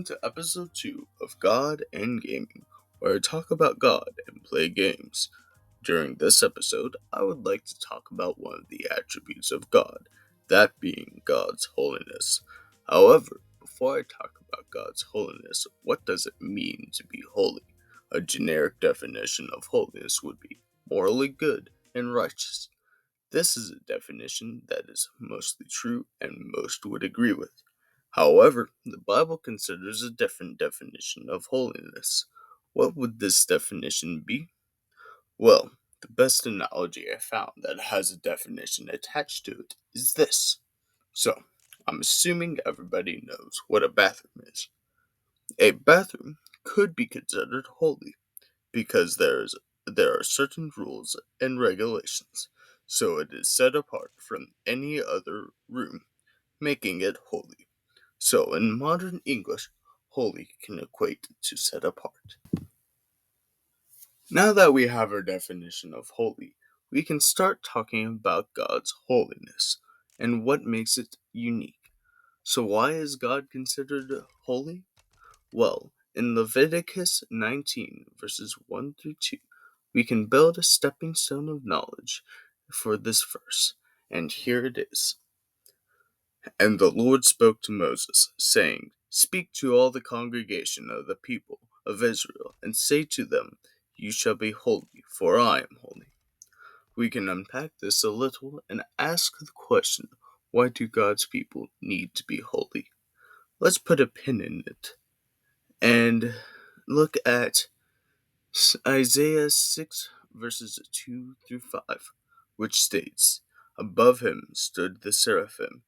to episode 2 of God and Gaming, where I talk about God and play games. During this episode, I would like to talk about one of the attributes of God, that being God's holiness. However, before I talk about God's holiness, what does it mean to be holy? A generic definition of holiness would be morally good and righteous. This is a definition that is mostly true and most would agree with. However, the Bible considers a different definition of holiness. What would this definition be? Well, the best analogy I found that has a definition attached to it is this. So, I'm assuming everybody knows what a bathroom is. A bathroom could be considered holy because there are certain rules and regulations, so it is set apart from any other room, making it holy. So, in modern English, holy can equate to set apart. Now that we have our definition of holy, we can start talking about God's holiness and what makes it unique. So, why is God considered holy? Well, in Leviticus 19, verses 1 through 2, we can build a stepping stone of knowledge for this verse, and here it is. And the Lord spoke to Moses, saying, Speak to all the congregation of the people of Israel, and say to them, You shall be holy, for I am holy. We can unpack this a little and ask the question, why do God's people need to be holy? Let's put a pin in it and look at Isaiah 6, verses 2 through 5, which states, Above him stood the seraphim.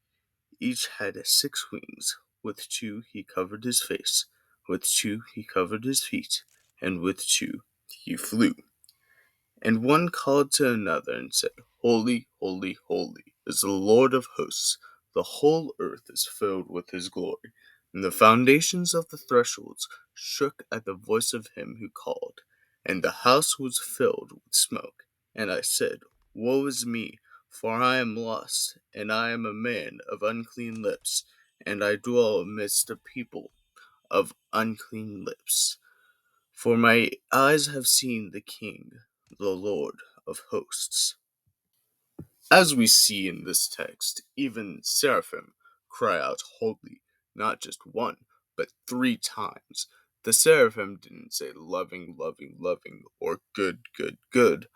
Each had 6 wings. With 2 he covered his face, with 2 he covered his feet, and with 2 he flew. And one called to another and said, Holy, holy, holy is the Lord of hosts. The whole earth is filled with his glory. And the foundations of the thresholds shook at the voice of him who called, and the house was filled with smoke. And I said, Woe is me, for I am lost, and I am a man of unclean lips, and I dwell amidst a people of unclean lips. For my eyes have seen the King, the Lord of hosts. As we see in this text, even seraphim cry out holy, not just one, but 3 times. The seraphim didn't say loving, loving, loving, or good, good, good.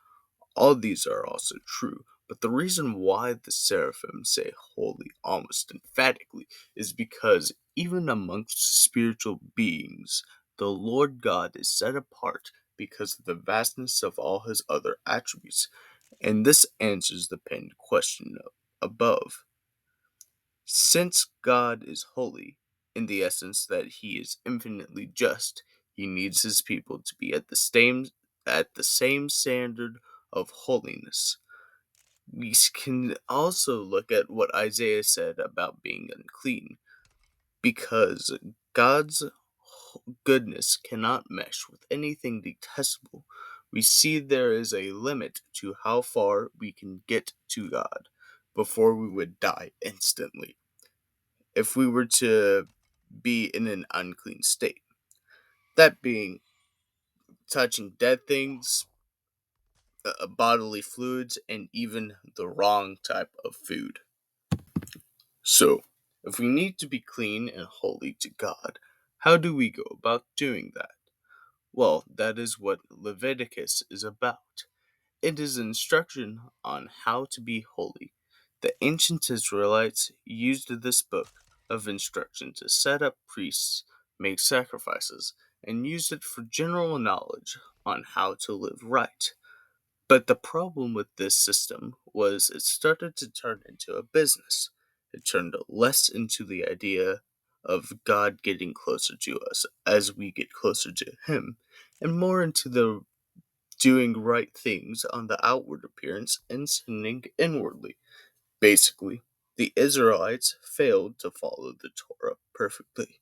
All these are also true, but the reason why the seraphim say holy almost emphatically is because even amongst spiritual beings, the Lord God is set apart because of the vastness of all his other attributes. And this answers the pinned question above. Since God is holy, in the essence that he is infinitely just, he needs his people to be at the same standard of holiness. We can also look at what Isaiah said about being unclean, because God's goodness cannot mesh with anything detestable. We see there is a limit to how far we can get to God before we would die instantly if we were to be in an unclean state. That being touching dead things, bodily fluids, and even the wrong type of food. So, if we need to be clean and holy to God, how do we go about doing that? Well, that is what Leviticus is about. It is instruction on how to be holy. The ancient Israelites used this book of instruction to set up priests, make sacrifices, and used it for general knowledge on how to live right. But the problem with this system was it started to turn into a business. It turned less into the idea of God getting closer to us as we get closer to Him, and more into the doing right things on the outward appearance and sinning inwardly. Basically, the Israelites failed to follow the Torah perfectly,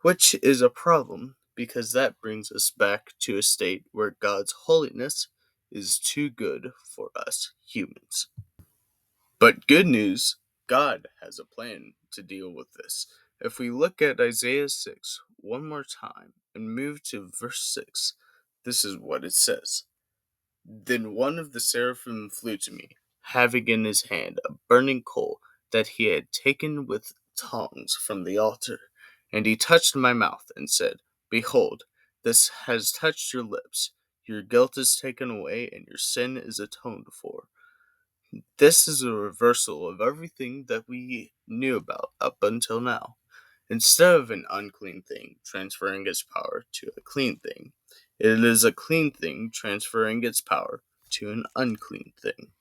which is a problem because that brings us back to a state where God's holiness is too good for us humans. But good news, God has a plan to deal with this. If we look at Isaiah 6, one more time and move to verse 6. This is what it says. Then one of the seraphim flew to me, having in his hand a burning coal that he had taken with tongs from the altar. And he touched my mouth and said, Behold, this has touched your lips. Your guilt is taken away, and your sin is atoned for. This is a reversal of everything that we knew about up until now. Instead of an unclean thing transferring its power to a clean thing, it is a clean thing transferring its power to an unclean thing.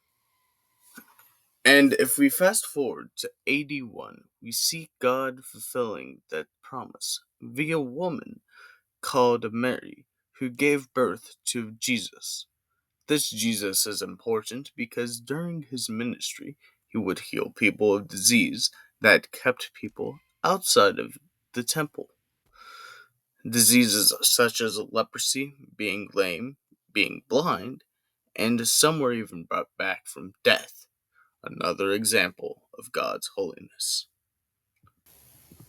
And if we fast forward to AD 1, we see God fulfilling that promise via a woman called Mary, who gave birth to Jesus. This Jesus is important because during his ministry, he would heal people of disease that kept people outside of the temple. Diseases such as leprosy, being lame, being blind, and some were even brought back from death. Another example of God's holiness.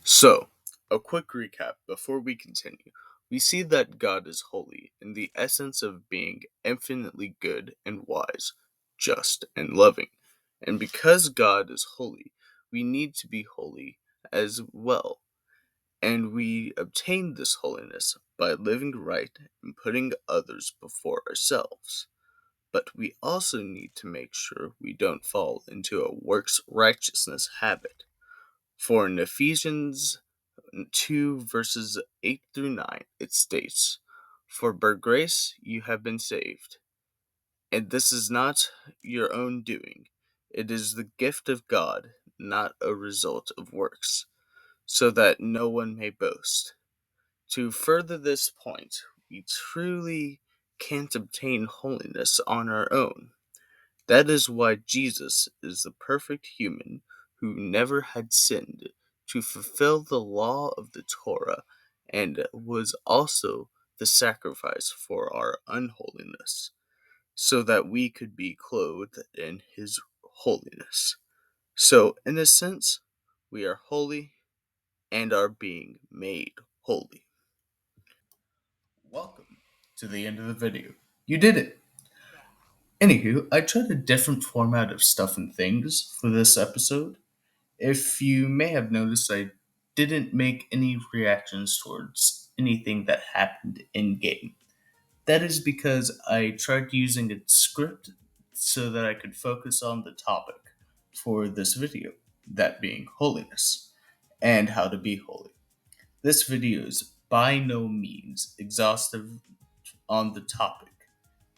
So, a quick recap before we continue. We see that God is holy in the essence of being infinitely good and wise, just and loving. And because God is holy, we need to be holy as well. And we obtain this holiness by living right and putting others before ourselves. But we also need to make sure we don't fall into a works righteousness habit. For in Ephesians 2 verses 8 through 9, it states, For by grace you have been saved, and this is not your own doing. It is the gift of God, not a result of works, so that no one may boast. To further this point, we truly can't obtain holiness on our own. That is why Jesus is the perfect human who never had sinned to fulfill the law of the Torah and was also the sacrifice for our unholiness, so that we could be clothed in his holiness. So, in a sense, we are holy and are being made holy. Welcome to the end of the video. You did it! Anywho, I tried a different format of stuff and things for this episode. If you may have noticed, I didn't make any reactions towards anything that happened in game. That is because I tried using a script so that I could focus on the topic for this video, that being holiness, and how to be holy. This video is by no means exhaustive on the topic.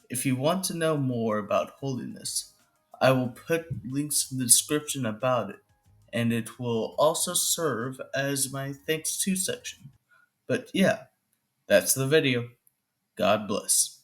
If you want to know more about holiness, I will put links in the description about it, and it will also serve as my thanks to section. But yeah, that's the video. God bless.